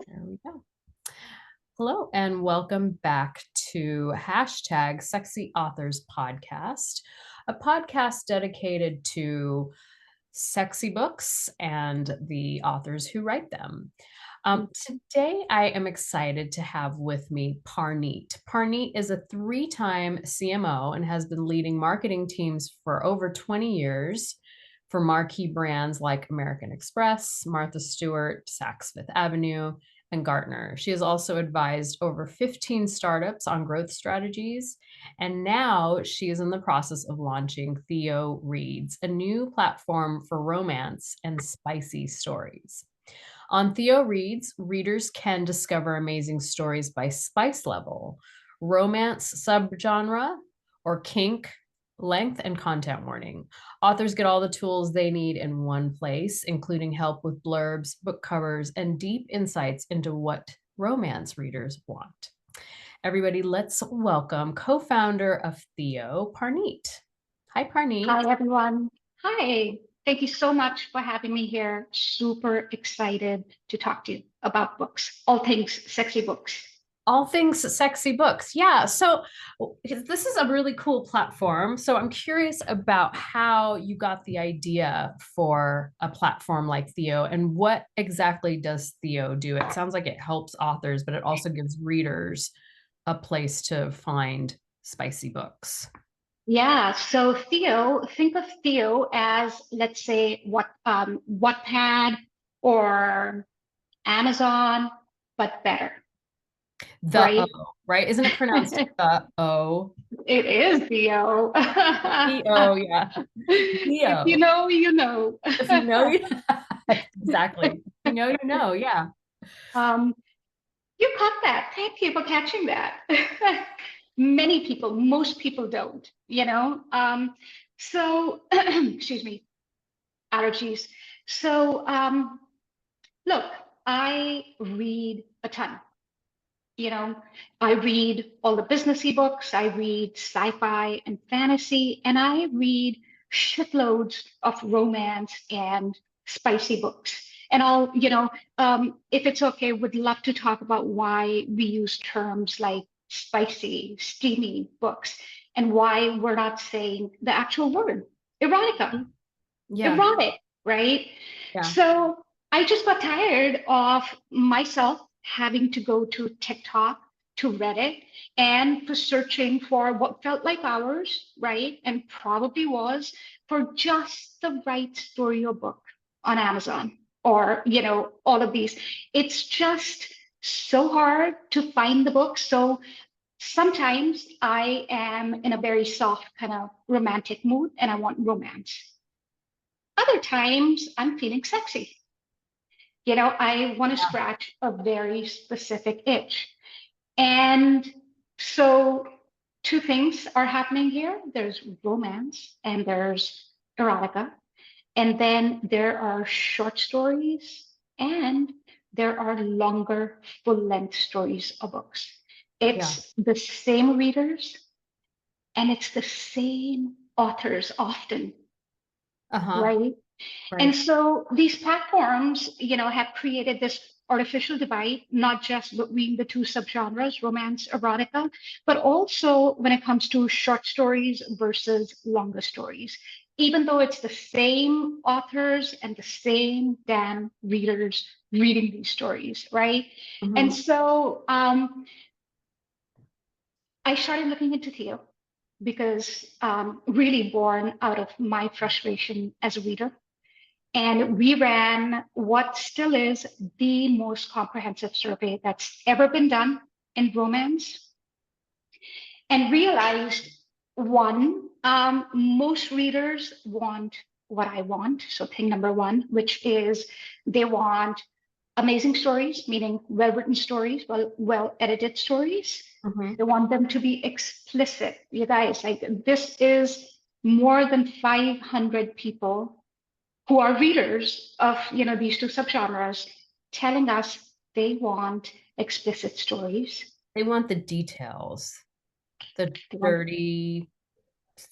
There we go. Hello, and welcome back to hashtag Sexy Authors Podcast, a podcast dedicated to sexy books and the authors who write them. Today, I am excited to have with me Parneet. Parneet is a three-time CMO and has been leading marketing teams for over 20 years for marquee brands like American Express, Martha Stewart, Saks Fifth Avenue, and Gartner. She has also advised over 15 startups on growth strategies. And now she is in the process of launching Theo Reads, a new platform for romance and spicy stories. On Theo Reads, readers can discover amazing stories by spice level, romance subgenre, or kink, length, and content warning. Authors get all the tools they need in one place, including help with blurbs, book covers, and deep insights into what romance readers want. Everybody, let's welcome co-founder of Theo, Parneet. Hi, Parneet. Hi, everyone. Hi. Thank you so much for having me here. Super excited to talk to you about books, all things sexy books. All things sexy books. Yeah. So this is a really cool platform. So I'm curious about how you got the idea for a platform like Theo and what exactly does Theo do? It sounds like it helps authors, but it also gives readers a place to find spicy books. Yeah. So Theo, think of Theo as, let's say, Wattpad or Amazon, but better, The right? O, right? Isn't it pronounced the O? It is Theo. The O, yeah. If you Theo. know, you know. If you know, exactly. You know, you know, yeah. Um, You caught that. Thank you for catching that. Many people, most people don't, you know? Excuse me, allergies. So, look, I read a ton. You know, I read all the businessy books, I read sci-fi and fantasy, and I read shitloads of romance and spicy books. And if it's okay, would love to talk about why we use terms like spicy, steamy books, and why we're not saying the actual word, erotica, Yeah. erotic, right? Yeah. So I just got tired of myself having to go to TikTok, to Reddit, and for searching for what felt like hours, right? And probably was for just the right story or book on Amazon or, all of these. It's just so hard to find the book. So sometimes I am in a very soft kind of romantic mood and I want romance. Other times I'm feeling sexy. I want to scratch a very specific itch. And so two things are happening here. There's romance and there's erotica. And then there are short stories and there are longer full length stories or books. Yeah. It's the same readers and it's the same authors often, Uh-huh. right? And Right. so these platforms, have created this artificial divide, not just between the two subgenres, romance, erotica, but also when it comes to short stories versus longer stories. Even though it's the same authors and the same damn readers reading these stories, right? And Mhm. so I started looking into Theo because really born out of my frustration as a reader. And we ran what still is the most comprehensive survey that's ever been done in romance and realized one, most readers want what I want. So, thing number one, which is they want amazing stories, meaning well written stories, well edited stories. Mhm. They want them to be explicit. You guys, like this is more than 500 people who are readers of these two subgenres telling us they want explicit stories. They want the details, the They want, dirty,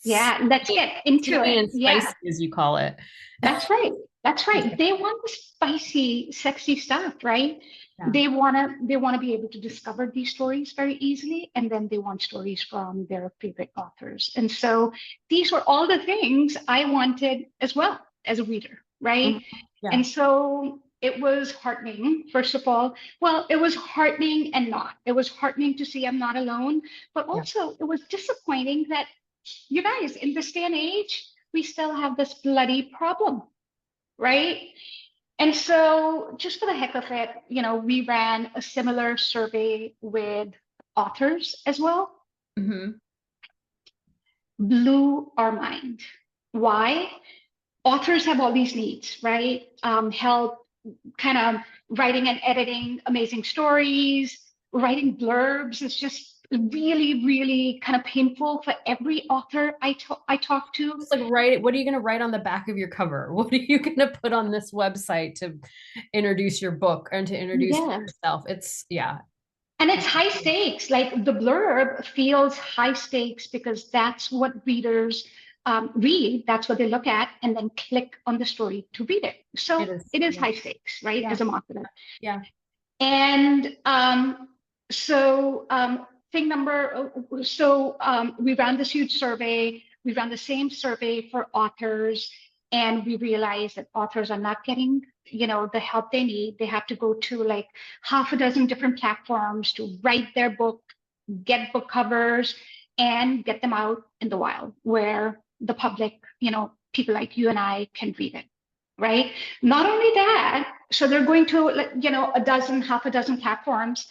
yeah, let's steamy, get into steamy it. and Yeah, spicy, as you call it. that's right. That's right. They want the spicy, sexy stuff, right? Yeah. They want to be able to discover these stories very easily, and then they want stories from their favorite authors. And so these were all the things I wanted as well as a reader, right? Mhm. Yeah. And so it was heartening, first of all. Well, it was heartening and not. It was heartening to see I'm not alone, but Yeah. also it was disappointing that, you guys, in this day and age, we still have this bloody problem, right? And so, just for the heck of it, we ran a similar survey with authors as well. Hmm. Blew our mind. Why? Authors have all these needs, right? Help kind of writing and editing amazing stories, writing blurbs is just really, really kind of painful for every author I talk to. Just like write, what are you going to write on the back of your cover? What are you going to put on this website to introduce your book and to introduce Yeah. yourself? It's, yeah. And it's high stakes. Like the blurb feels high stakes because that's what readers read. That's what they look at and then click on the story to read it. So It is. it is Yeah. high stakes, right? Yeah. As a marketer. Yeah. And so thing number, so we ran this huge survey. We ran the same survey for authors, and we realized that authors are not getting, the help they need. They have to go to like half a dozen different platforms to write their book, get book covers, and get them out in the wild where the public, people like you and I can read it, right? Not only that, so they're going to, a dozen, half a dozen platforms.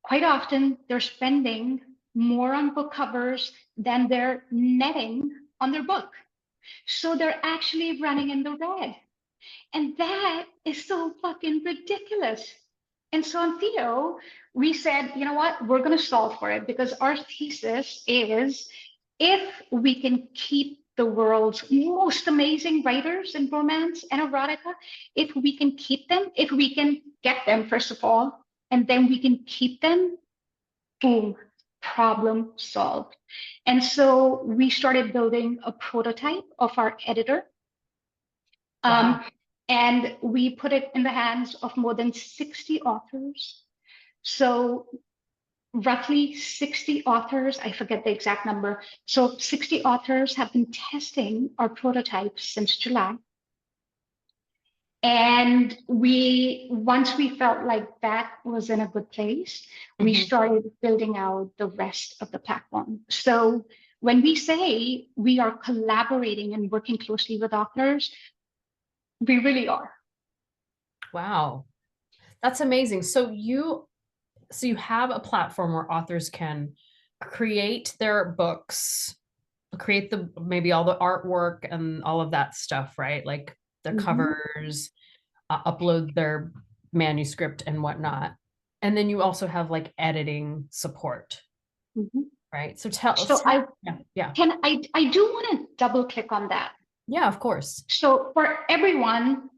Quite often, they're spending more on book covers than they're netting on their book. So they're actually running in the red. And that is so fucking ridiculous. And so on Theo, we said, you know what, we're going to solve for it because our thesis is if we can keep the world's most amazing writers in romance and erotica, if we can keep them, if we can get them, first of all, and then we can keep them, boom, problem solved. And so we started building a prototype of our editor. Wow. And we put it in the hands of more than 60 authors. So roughly 60 authors, I forget the exact number. So 60 authors have been testing our prototype since July. And once we felt like that was in a good place, we started building out the rest of the platform. So when we say we are collaborating and working closely with authors, we really are. Wow. That's amazing. So you have a platform where authors can create their books, create maybe all the artwork and all of that stuff, right? Like the covers, upload their manuscript and whatnot. And then you also have like editing support, right? So tell So us. I Yeah. Yeah. I do want to double click on that. Yeah, of course. So for everyone,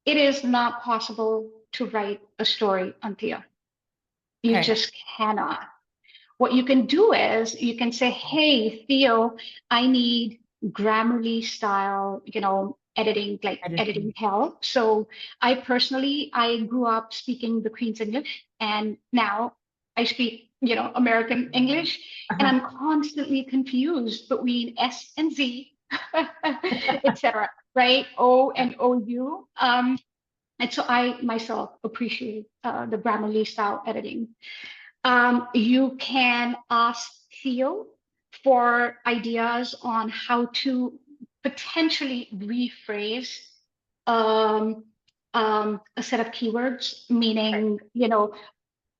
it is not possible to write a story on Theo. You Okay. just cannot. What you can do is you can say, hey, Theo, I need Grammarly style, editing, like editing Editing. help. So I grew up speaking the Queen's English, and now I speak, American English, and Uh-huh. I'm constantly confused between S and Z, etc. Right? O and OU. And so I myself appreciate the Grammarly style editing. You can ask Theo for ideas on how to potentially rephrase um, a set of keywords, meaning,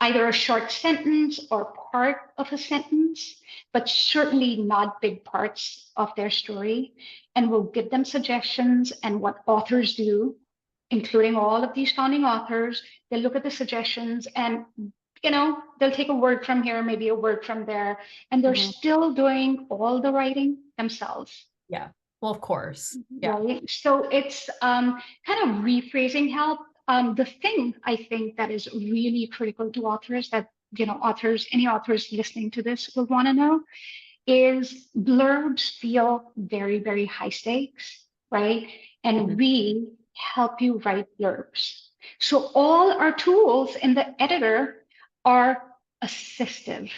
either a short sentence or part of a sentence, but certainly not big parts of their story. And we'll give them suggestions, and what authors do, including all of these founding authors, they look at the suggestions and they'll take a word from here, maybe a word from there, and they're still doing all the writing themselves. Yeah. Well, of course. Yeah. Right. So it's kind of rephrasing help. The thing I think that is really critical to authors that, any authors listening to this will want to know is blurbs feel very, very high stakes, right? And we help you write blurbs. So all our tools in the editor are assistive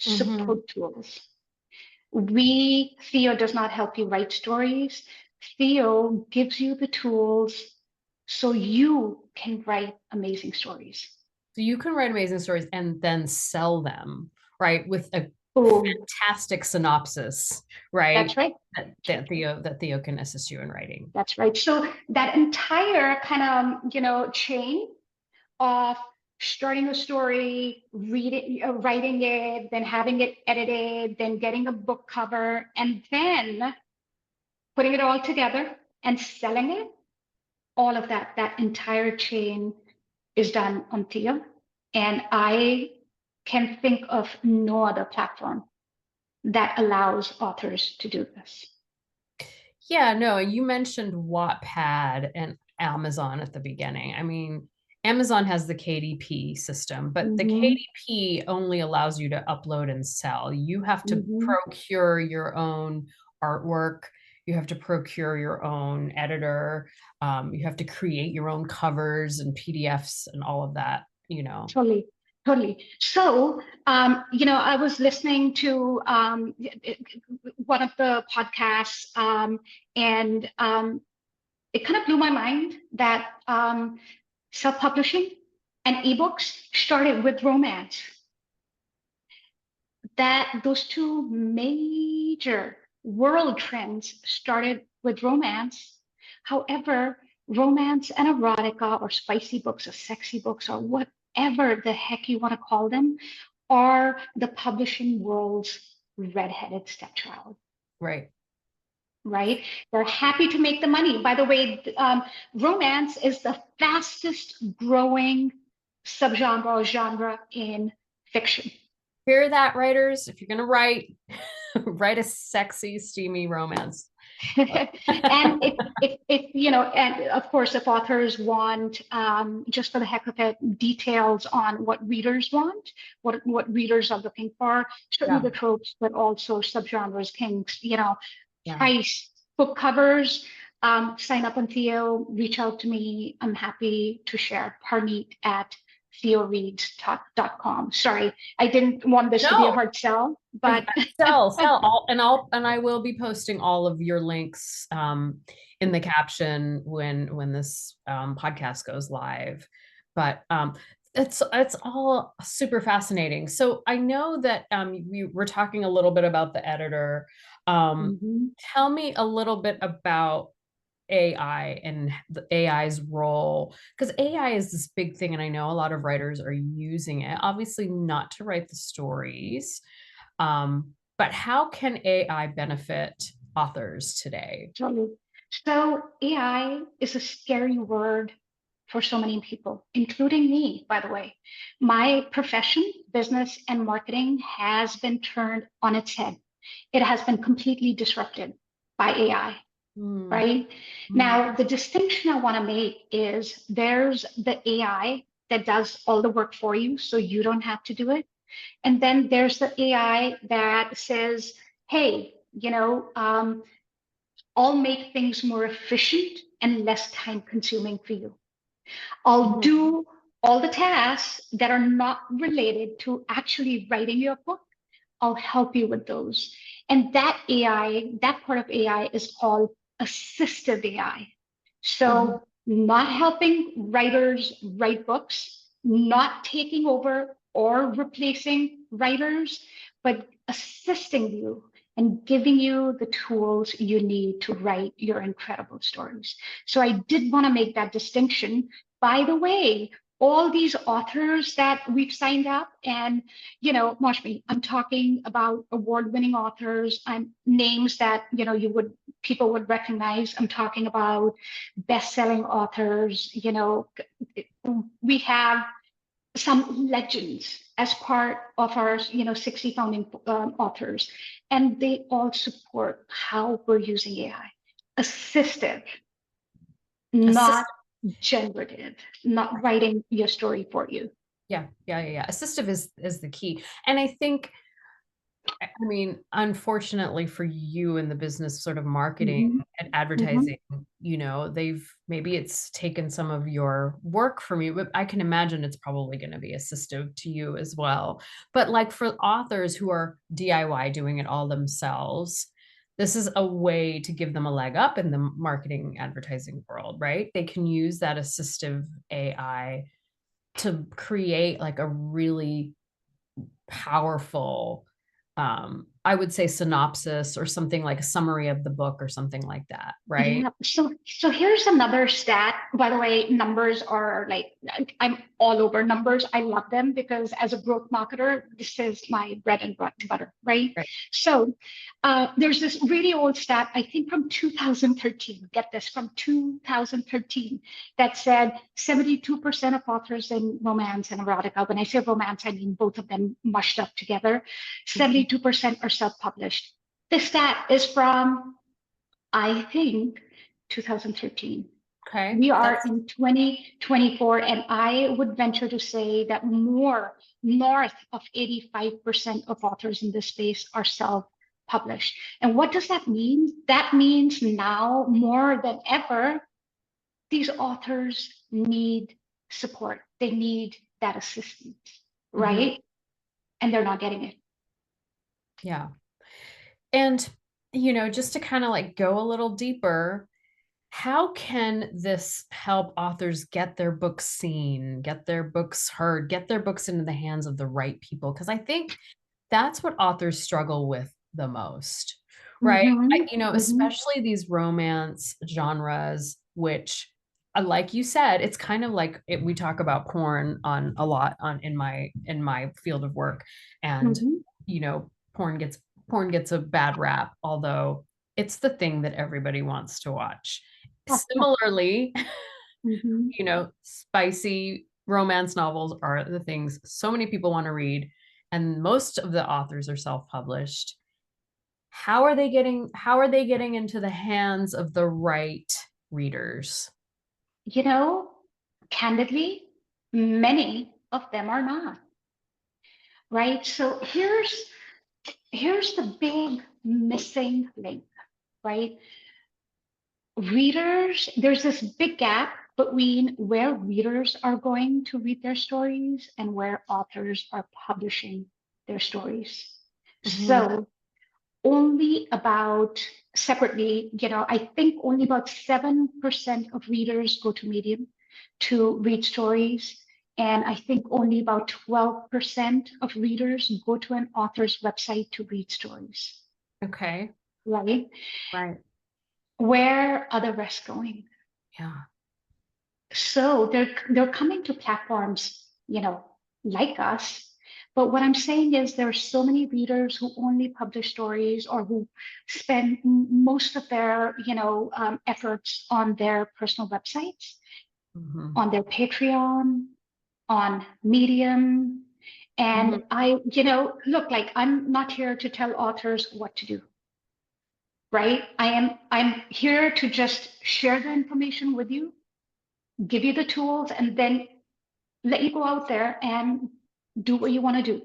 Mm-hmm. support tools. Theo does not help you write stories. Theo gives you the tools so you can write amazing stories. So you can write amazing stories and then sell them, right? With a Boom. fantastic synopsis, right? That's right. That Theo can assist you in writing. That's right. So that entire kind of, chain of starting a story, writing it, then having it edited, then getting a book cover, and then putting it all together and selling it, all of that entire chain is done on Theo. And I can think of no other platform that allows authors to do this. Yeah, no, you mentioned Wattpad and Amazon at the beginning. I mean, Amazon has the KDP system, but the Mm-hmm, KDP only allows you to upload and sell. You have to mm-hmm. procure your own artwork. You have to procure your own editor. You have to create your own covers and PDFs and all of that, you know. Totally, totally. So, I was listening to one of the podcasts, and it kind of blew my mind that self-publishing and ebooks started with romance. That those two major world trends started with romance. However, romance and erotica or spicy books or sexy books or whatever the heck you want to call them are the publishing world's redheaded stepchild, Right. right? They're happy to make the money. By the way, romance is the fastest growing subgenre or genre in fiction. Hear that, writers? If you're gonna write, write a sexy, steamy romance. And and of course, if authors want, just for the heck of it, details on what readers want, what readers are looking for, certainly Yeah, the tropes, but also subgenres, kinks, yeah. price, book covers, sign up on Theo, reach out to me. I'm happy to share. Parneet at theoreads.com. Sorry, I didn't want this to be a No, hard sell, but sell all, and I will be posting all of your links in the caption when this podcast goes live. But it's all super fascinating. So I know that we were talking a little bit about the editor. Mhm. Tell me a little bit about AI and the AI's role, because AI is this big thing, and I know a lot of writers are using it, obviously not to write the stories. But how can AI benefit authors today? Totally. So AI is a scary word for so many people, including me, by the way. My profession, business and marketing, has been turned on its head. It has been completely disrupted by AI, Hmm. right? Hmm. Now, the distinction I want to make is there's the AI that does all the work for you, so you don't have to do it. And then there's the AI that says, hey, I'll make things more efficient and less time consuming for you. I'll Mhm. do all the tasks that are not related to actually writing your book. I'll help you with those. And that AI, that part of AI is called assistive AI. Mhm. So, not helping writers write books, not taking over or replacing writers, but assisting you and giving you the tools you need to write your incredible stories. So, I did want to make that distinction. By the way, all these authors that we've signed up, and Mashmi, I'm talking about award-winning authors. I'm names that people would recognize. I'm talking about best-selling authors. We have some legends as part of our 60 founding authors, and they all support how we're using AI. Assistive, not Assist, generative, not writing your story for you. yeah, yeah, yeah, yeah. Assistive is the key. And I think I mean, unfortunately for you in the business sort of marketing Hmm. and Hmm. advertising, they've maybe it's taken some of your work from you, but I can imagine it's probably going to be assistive to you as well. But like for authors who are DIY doing it all themselves, this is a way to give them a leg up in the marketing advertising world, right? They can use that assistive AI to create like a really powerful I would say synopsis or something like a summary of the book or something like that, right? Yeah. So here's another stat. By the way, numbers are like, I'm all over numbers. I love them because as a growth marketer, this is my bread and butter, right? Right. So there's this really old stat, I think from 2013. Get this, from 2013, that said 72% of authors in romance and erotica. When I say romance, I mean both of them mushed up together. Mhm. 72% are self-published. This stat is from, I think, 2013. Okay. We are That's in 2024, and I would venture to say that more, north of 85% of authors in this space are self-published. And what does that mean? That means now more than ever, these authors need support. They need that assistance, mhm, right? And they're not getting it. yeah. And just to kind of like go a little deeper, how can this help authors get their books seen, get their books heard, get their books into the hands of the right people? Because I think that's what authors struggle with the most, right? Mm-hmm, mm-hmm, Especially these romance genres, which, like you said, it's kind of like we talk about porn on a lot on in my field of work, and mm-hmm. you know, porn gets a bad rap, although it's the thing that everybody wants to watch. Similarly, Mm-hmm. spicy romance novels are the things so many people want to read, and most of the authors are self-published. How are they getting into the hands of the right readers? You know, candidly, many of them are not, right? So here's the big missing link, right? Readers, there's this big gap between where readers are going to read their stories and where authors are publishing their stories. Mhm. So only about, separately, I think only about 7% of readers go to Medium to read stories. And I think only about 12% of readers go to an author's website to read stories, Okay. right? Right. Where are the rest going? Yeah. So they're coming to platforms, like us. But what I'm saying is there are so many readers who only publish stories or who spend most of their, efforts on their personal websites, Mhm. on their Patreon, on Medium. Mhm. And look, like I'm not here to tell authors what to do, right? I'm here to just share the information with you, give you the tools, and then let you go out there and do what you want to do,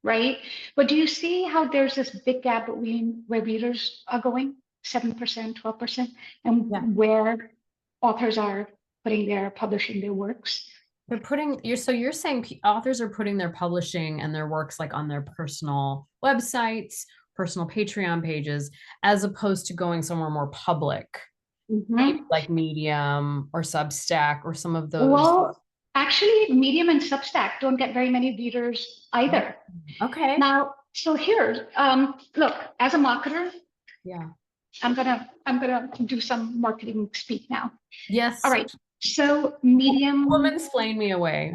right? But do you see how there's this big gap between where readers are going, 7%, 12%, and Yeah. where authors are publishing their works? You're saying authors are putting their publishing and their works like on their personal websites, personal Patreon pages, as opposed to going somewhere more public, maybe Mhm. like Medium or Substack or some of those. Well, actually, Medium and Substack don't get very many readers Oh, either. okay. Now, so here, look, as a marketer, Yeah. I'm gonna do some marketing speak now. All Yes. right. So Medium, Woman explain me away.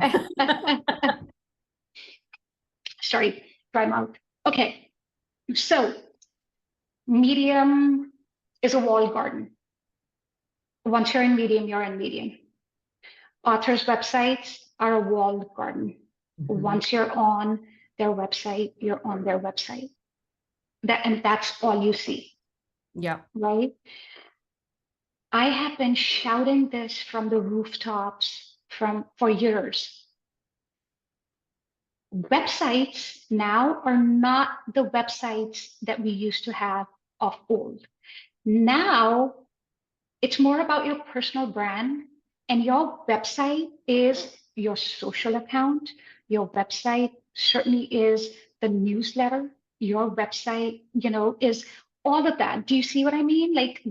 sorry, dry mouth. Okay. So Medium is a walled garden. Once you're in Medium, you're in Medium. Authors' websites are a walled garden. Mhm. Once you're on their website, you're on their website. And that's all you see, Yep. right? I have been shouting this from the rooftops for years. websites now are not the websites that we used to have of old. Now it's more about your personal brand, and your website is your social account. Your website certainly is the newsletter. Your website, is all of that. Do you see what I mean? Like,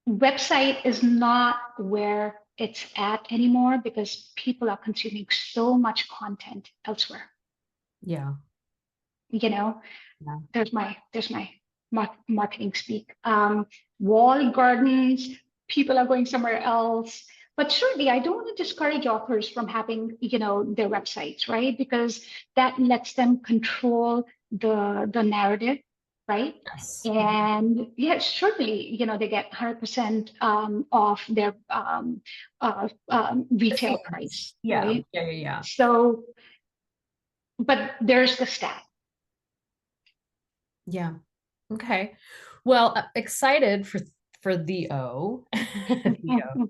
website is not where it's at anymore because people are consuming so much content elsewhere. Yeah. Yeah. there's my marketing speak. Walled gardens, people are going somewhere else. But certainly, I don't want to discourage authors from having, their websites, right? Because that lets them control the narrative, right? Yes. And yes, certainly, they get 100% off their retail price, Yeah. right? Yeah. So, but there's the stat. Yeah. Okay. Well, excited for the O. Theo.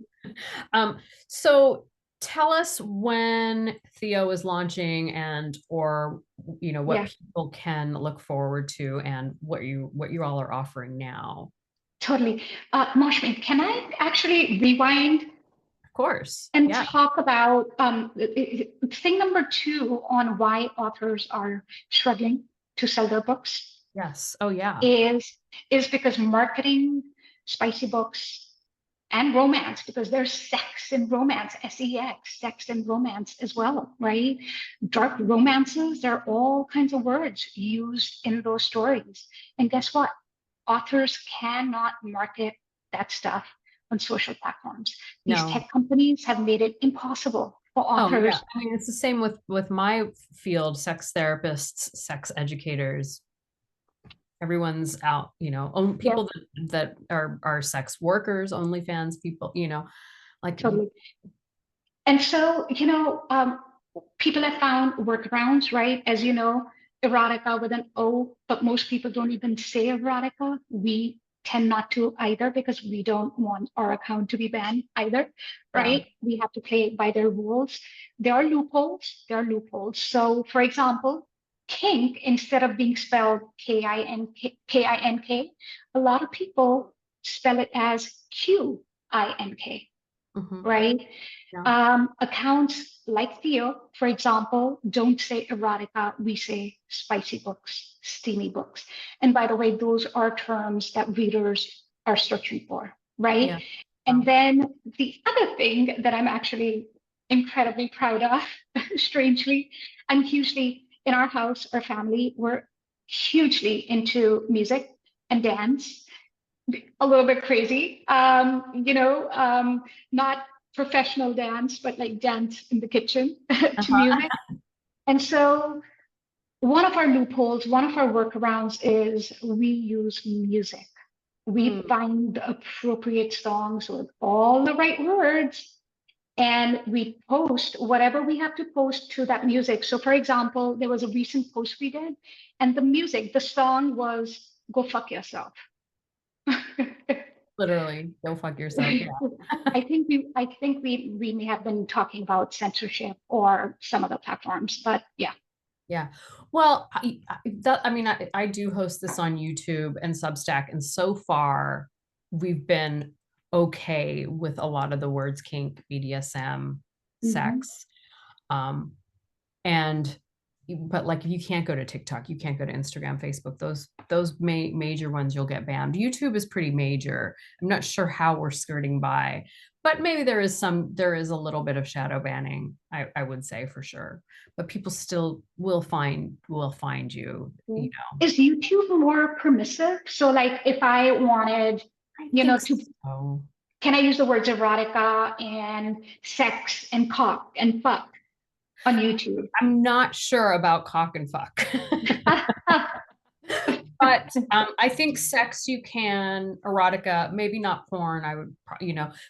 So tell us when Theo is launching and or what Yeah. people can look forward to and what you all are offering now. Totally. Moshmi, can I actually rewind Of course. and Yeah. talk about thing number two on why authors are struggling to sell their books Yes. Oh yeah. is because marketing spicy books and romance, because there's sex and romance, sex, sex and romance as well, right? Dark romances, there are all kinds of words used in those stories. And guess what? Authors cannot market that stuff on social platforms. These No. tech companies have made it impossible for Oh yeah. authors. I mean, it's the same with my field, sex therapists, sex educators. Everyone's out, Yeah, people that are sex workers, OnlyFans people, like totally. And so, people have found workarounds, right? As you know, erotica with an O, but most people don't even say erotica. We tend not to either because we don't want our account to be banned either, yeah. right? We have to play by their rules. There are loopholes. There are loopholes. So, for example, kink, instead of being spelled Kink, a lot of people spell it as Qink, Hmm. right? Yeah. Accounts like Theo, for example, don't say erotica, we say spicy books, steamy books. And by the way, those are terms that readers are searching for, right? Yeah. And Wow. then the other thing that I'm actually incredibly proud of, strangely, and hugely in our house, our family, we're hugely into music and dance, a little bit crazy. Not professional dance, but like dance in the kitchen to Uh-huh. music. And so one of our loopholes, one of our workarounds is we use music. We Mm. find the appropriate songs with all the right words, and we post whatever we have to post to that music. So, for example, there was a recent post we did, and the song was Go Fuck Yourself. Literally, go fuck yourself. Yeah. I think we may have been talking about censorship or some other platforms, but yeah. Yeah. Well, I mean, I do host this on YouTube and Substack, and so far we've been okay with a lot of the words kink, BDSM, Mhm. sex. Um, and but like if you can't go to TikTok, you can't go to Instagram, Facebook, those major ones you'll get banned. YouTube is pretty major. I'm not sure how we're skirting by, but maybe there is a little bit of shadow banning, I would say for sure. But people still will find you, Mm. Is YouTube more permissive? So, like, if I wanted, I you know, think to so. can I use the words erotica and sex and cock and fuck on YouTube? I'm not sure about cock and fuck. But I think sex you can, erotica, maybe not porn. I would,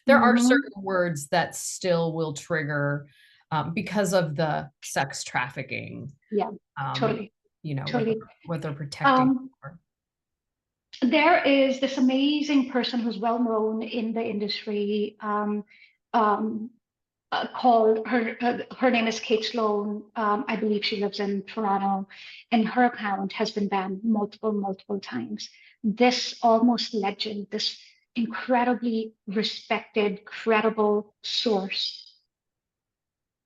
there are Mhm. certain words that still will trigger because of the sex trafficking, Yeah, um, totally, what totally. they're protecting. Um, there is this amazing person who's well known in the industry. Um, called her name is Kate Sloan. I believe she lives in Toronto, and her account has been banned multiple times. This almost legend, this incredibly respected, credible source,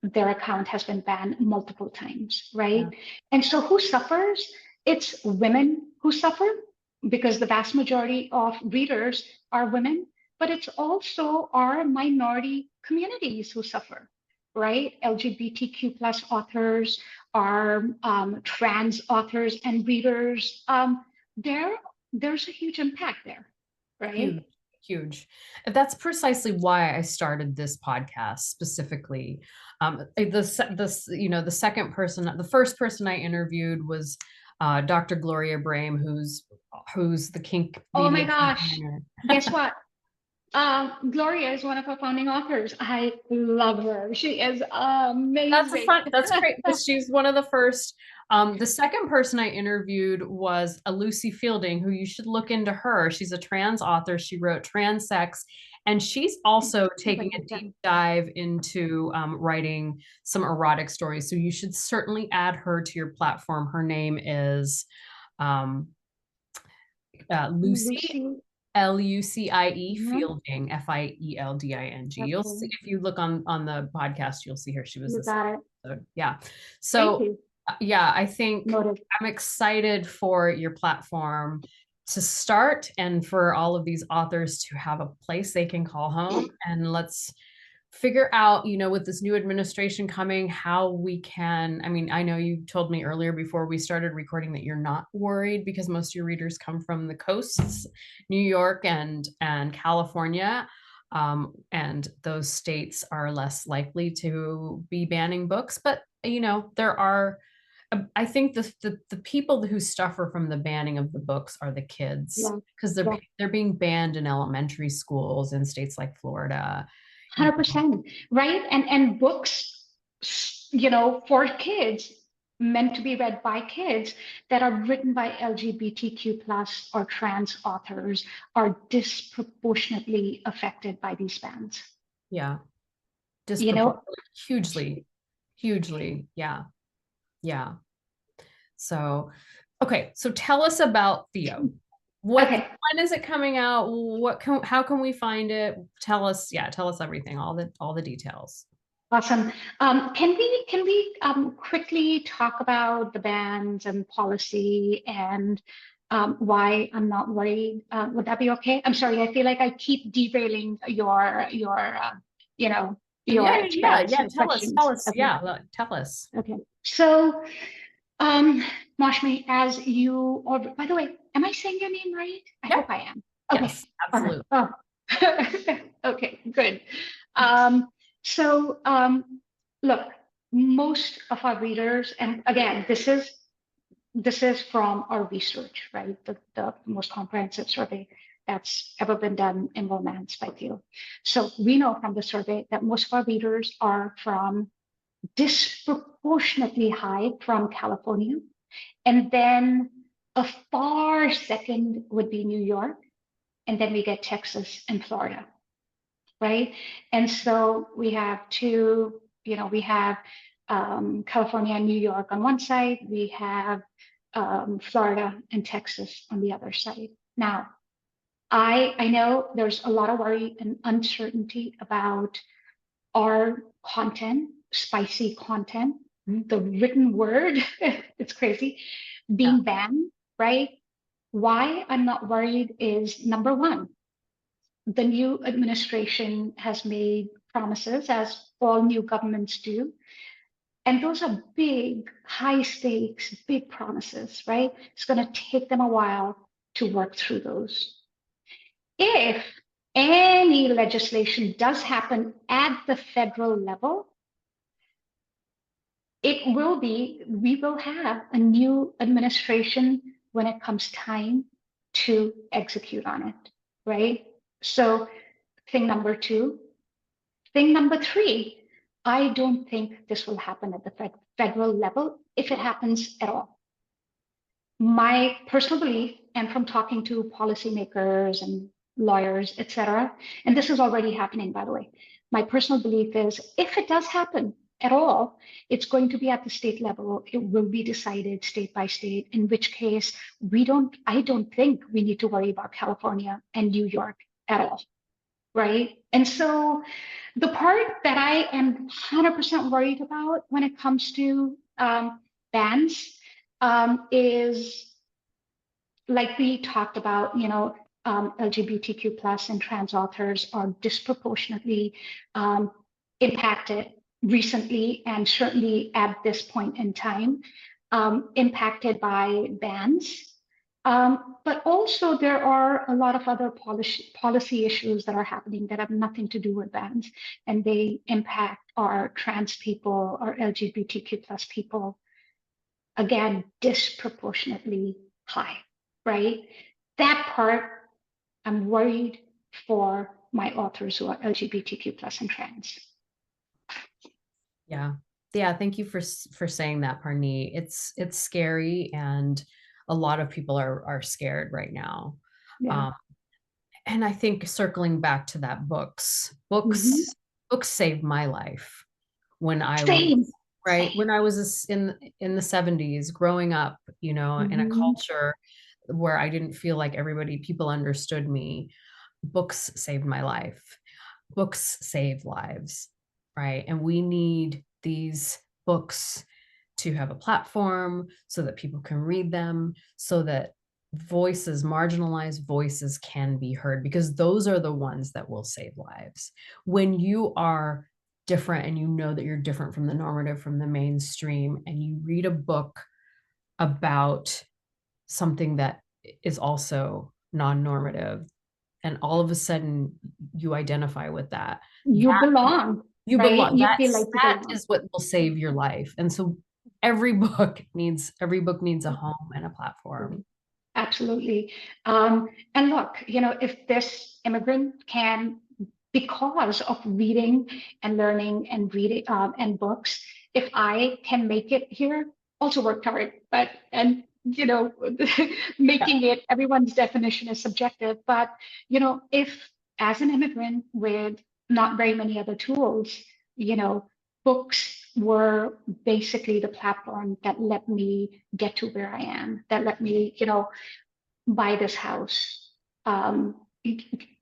their account has been banned multiple times, right? Yeah. And so who suffers? It's women who suffer because the vast majority of readers are women, but it's also our minority communities who suffer, right? LGBTQ plus authors, our trans authors and readers. There's a huge impact there, Huge, right? huge. That's precisely why I started this podcast specifically. The second person, the first person I interviewed was Dr. Gloria Brame, who's the kink Oh media my gosh, campaigner. guess what? Gloria is one of our founding authors. I love her. She is amazing. That's great because she's one of the first. The second person I interviewed was a Lucy Fielding, who you should look into her. She's a trans author. She wrote Trans Sex, and she's also taking a deep dive into writing some erotic stories. So you should certainly add her to your platform. Her name is um, Lucy Lucy. Lucie Mhm. Fielding, Fielding. You'll see Okay, if you look on the podcast, you'll see her. She was you this got it. episode. Yeah. Thank So you. yeah, I think Noted. I'm excited for your platform to start and for all of these authors to have a place they can call home. And let's figure out, with this new administration coming, how we can. I mean, I know you told me earlier before we started recording that you're not worried because most of your readers come from the coasts, New York and California. And those states are less likely to be banning books. But, there are, I think the people who suffer from the banning of the books are the kids Yeah, because yeah, they're being banned in elementary schools in states like Florida. you know, 100%. Right? And books, for kids, meant to be read by kids that are written by LGBTQ plus or trans authors are disproportionately affected by these bans. Yeah, You know, disproportionately, hugely, hugely. Yeah, yeah. So, okay, so tell us about Theo. okay. When is it coming out? How can we find it? Tell us everything, all the details. Awesome. Can we quickly talk about the bans and policy and why I'm not worried? Would that be okay? I'm sorry. I feel like I keep derailing you know, Yeah, your yeah, threads yeah. or Tell questions. us. Okay. Yeah, tell us. Okay. So, um, Mashmi, as you, or by the way, am I saying your name right? I Yep. hope I am. Okay. Yes, All right. absolutely. Oh. Okay, good. Um, so, look, most of our readers, and again, this is from our research, right? The most comprehensive survey that's ever been done in romance by Theo. So we know from the survey that most of our readers are from disproportionately high from California. And then a far second would be New York. And then we get Texas and Florida, right? And so we have we have California and New York on one side, we have Florida and Texas on the other side. Now, I know there's a lot of worry and uncertainty about our content, spicy content, the written word, it's crazy, Yeah. being banned, right? Why I'm not worried is number one, the new administration has made promises, as all new governments do. And those are big, high stakes, big promises, right? It's going to take them a while to work through those. If any legislation does happen at the federal level, we will have a new administration when it comes time to execute on it, right? So, thing number two. Thing number three, I don't think this will happen at the federal level if it happens at all. My personal belief, and from talking to policymakers and lawyers, et cetera, and this is already happening, by the way, my personal belief is if it does happen at all, it's going to be at the state level. It will be decided state by state, in which case I don't think we need to worry about California and New York at all. Right. And so the part that I am 100% worried about when it comes to bans is, like we talked about, LGBTQ plus and trans authors are disproportionately impacted recently, and certainly at this point in time, impacted by bans. But also there are a lot of other policy issues that are happening that have nothing to do with bans, and they impact our trans people, our LGBTQ plus people, again, disproportionately high, right? That part, I'm worried for my authors who are LGBTQ plus and trans. Yeah. Yeah. Thank you for saying that, Parneet. It's scary, and a lot of people are scared right now. Yeah. And I think circling back to that, books Mm-hmm. saved my life when I was Same. right Same. when I was in the 70s growing up, in a Mm-hmm. culture where I didn't feel like people understood me. Books saved my life. Books save lives, right? And we need these books to have a platform so that people can read them, so that marginalized voices can be heard, because those are the ones that will save lives. When you are different and you know that you're different from the normative, from the mainstream, and you read a book about something that is also non-normative, and all of a sudden you identify with that, You belong, you right? belong. You feel like you That belong. is what will save your life. And so every book needs a home and a platform. Absolutely. And look, if this immigrant can, because of reading and learning and reading and books, if I can make it here, also work hard, but and Yeah. making it, everyone's definition is subjective. But if as an immigrant with not very many other tools, you know, books were basically the platform that let me get to where I am, that let me, buy this house, um,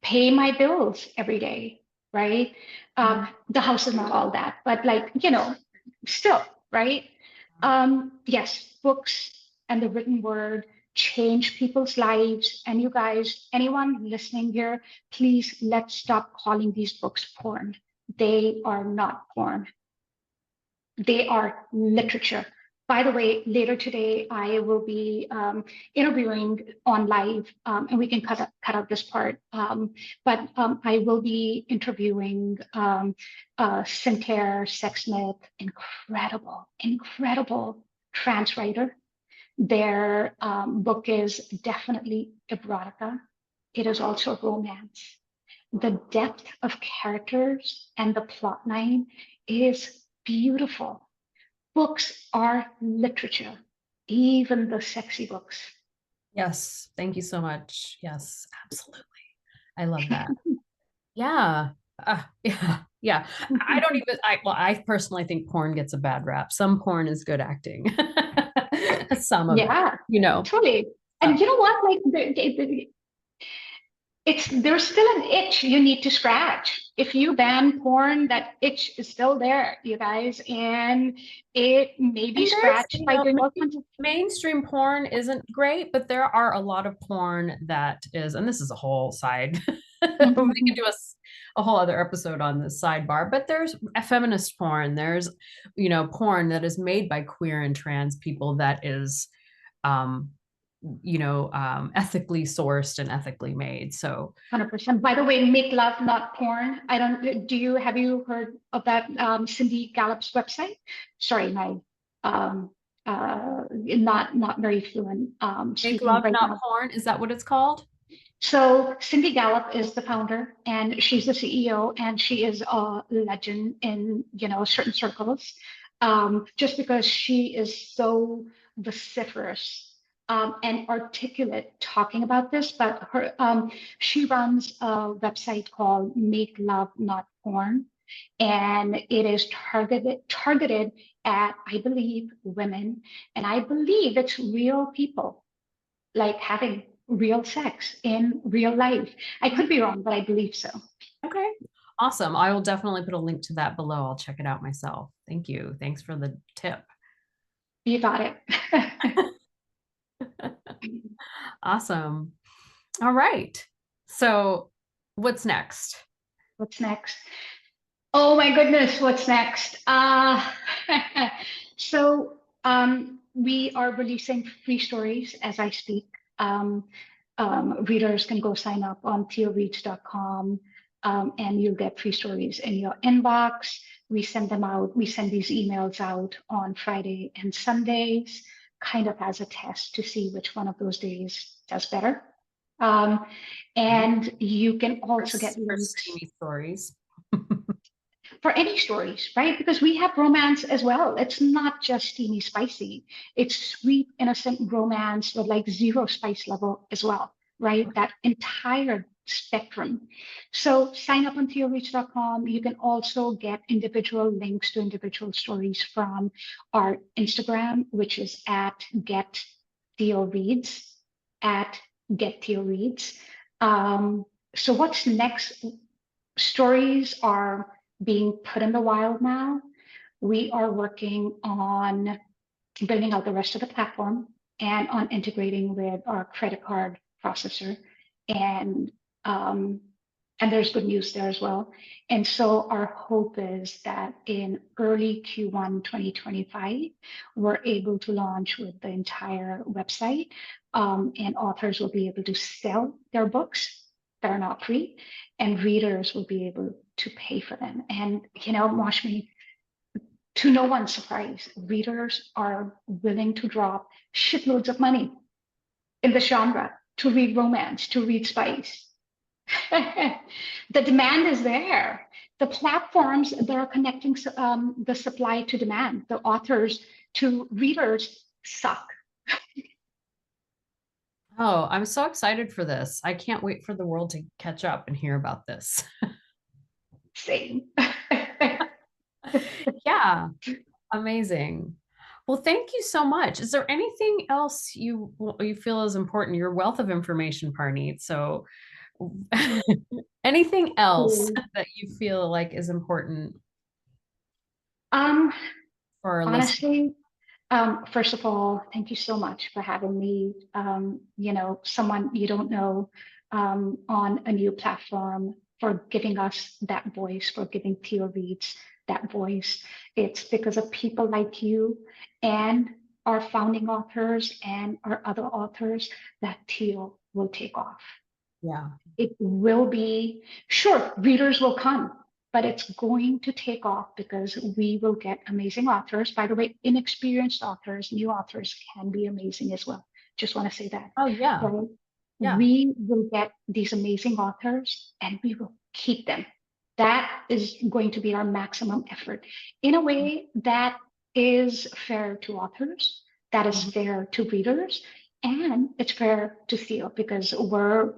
pay my bills every day, right? The house is not all that, but like, still, right? Yes, books and the written word change people's lives. And you guys, anyone listening here, please let's stop calling these books porn. They are not porn. They are literature. By the way, later today, I will be interviewing on live, and we can cut out this part. But I will be interviewing Sinclair Sexsmith, incredible trans writer. Their book is definitely erotica. It is also romance. The depth of characters and the plot line is beautiful. Books are literature, even the sexy books. Yes. Thank you so much. Yes, absolutely. I love that. Yeah. Yeah. Yeah. I don't even, I personally think porn gets a bad rap. Some porn is good acting. Some of it, Yeah, you know. totally. So, And you know what? Like, there's still an itch you need to scratch. If you ban porn, that itch is still there, you guys, and it may be and there's, scratched by doing all kinds of. mainstream porn isn't great, but there are a lot of porn that is, and this is a whole side. We could do a whole other episode on this sidebar, but there's a feminist porn. There's, porn that is made by queer and trans people that is, um, ethically sourced and ethically made. So 100%. By the way, make love, not porn. I don't. Have you heard of that Cindy Gallup's website? Sorry, my not very fluent make speaking love, right not now. porn. Is that what it's called? So Cindy Gallup is the founder, and she's the CEO, and she is a legend in certain circles, just because she is so vociferous and articulate talking about this. But she runs a website called Make Love Not Porn, and it is targeted at, I believe, women, and I believe it's real people, like having real sex in real life. I could be wrong, but I believe so. Okay. Awesome. I will definitely put a link to that below. I'll check it out myself. Thank you. Thanks for the tip. You got it. Awesome. All right. So, what's next? What's next? Oh my goodness, what's next? So we are releasing free stories as I speak. Readers can go sign up on theoreads.com, and you'll get free stories in your inbox. We send them out. We send these emails out on Friday and Sundays, kind of as a test to see which one of those days does better. And you can also get For links steamy stories. for any stories, right? Because we have romance as well. It's not just steamy spicy. It's sweet, innocent romance with like zero spice level as well, right? That entire spectrum. So sign up on theoreach.com. You can also get individual links to individual stories from our Instagram, which is at Get Theo Reads, at Get Theo Reads. So what's next? Stories are being put in the wild now. We are working on building out the rest of the platform and on integrating with our credit card processor. And and there's good news there as well. And so our hope is that in early Q1 2025, we're able to launch with the entire website, and authors will be able to sell their books that are not free, and readers will be able to pay for them. And, Mashmi, to no one's surprise, readers are willing to drop shitloads of money in the genre to read romance, to read spice. The demand is there. The platforms that are connecting the supply to demand, the authors to readers, suck. Oh, I'm so excited for this. I can't wait for the world to catch up and hear about this. Same. Yeah, amazing. Well, thank you so much. Is there anything else you feel is important? Your wealth of information, Parneet. So, anything else Cool. that you feel like is important Um, for our listeners? Honestly, first of all, thank you so much for having me. Someone you don't know, on a new platform, for giving us that voice, for giving Theo Reads that voice. It's because of people like you and our founding authors and our other authors that Theo will take off. Yeah. It will be, sure, readers will come, but it's going to take off because we will get amazing authors. By the way, inexperienced authors, new authors can be amazing as well. Just want to say that. Oh, yeah. Right? Yeah. We will get these amazing authors and we will keep them. That is going to be our maximum effort in a way that is fair to authors, that is Mhm. fair to readers, and it's fair to Theo because we're,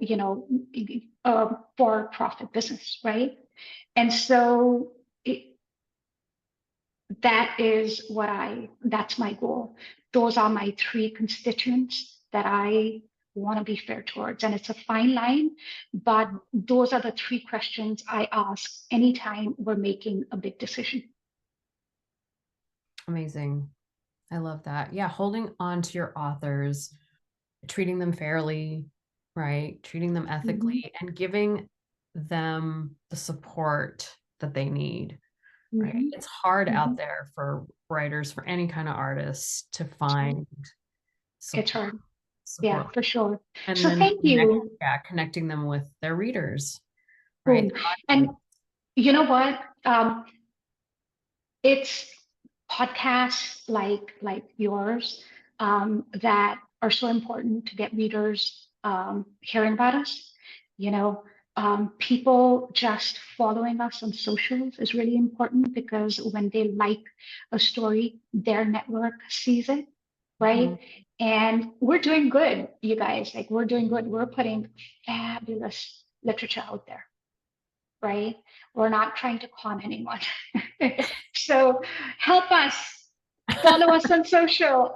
a for-profit business, right? And so that's my goal. Those are my three constituents that I want to be fair towards. And it's a fine line, but those are the three questions I ask anytime we're making a big decision. Amazing. I love that. Yeah, holding on to your authors, treating them fairly, right? Treating them Mhm, ethically and giving them the support that they need, right? mhm, It's hard out mhm. there for writers, for any kind of artists to It's hard. find It's support, hard. Yeah, support, for sure. and So then thank you. connecting them with their readers, right? Boom. And you know what? It's podcasts like yours, that are so important to get readers, hearing about us. You know, people just following us on socials is really important because when they like a story, their network sees it, Mhm. right? And we're doing good, you guys. Like we're doing good. We're putting fabulous literature out there. right? We're not trying to con anyone. So help us. Follow us on social.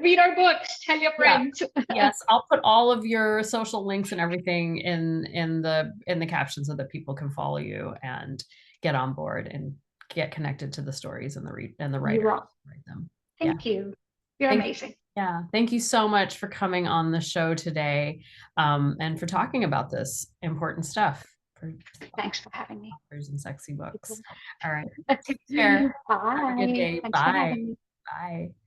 Read our books. Tell your Yeah. friends. Yes, I'll put all of your social links and everything in the caption so that people can follow you and get on board and get connected to the stories and the You writers rock. who write them. Yeah. Thank you. You're Thank amazing. yeah. Thank you so much for coming on the show today, and for talking about this important stuff for Thanks for having me. authors and sexy books. People. All right. Take care. Have a good Bye. day. Thanks for Bye. having me. Bye.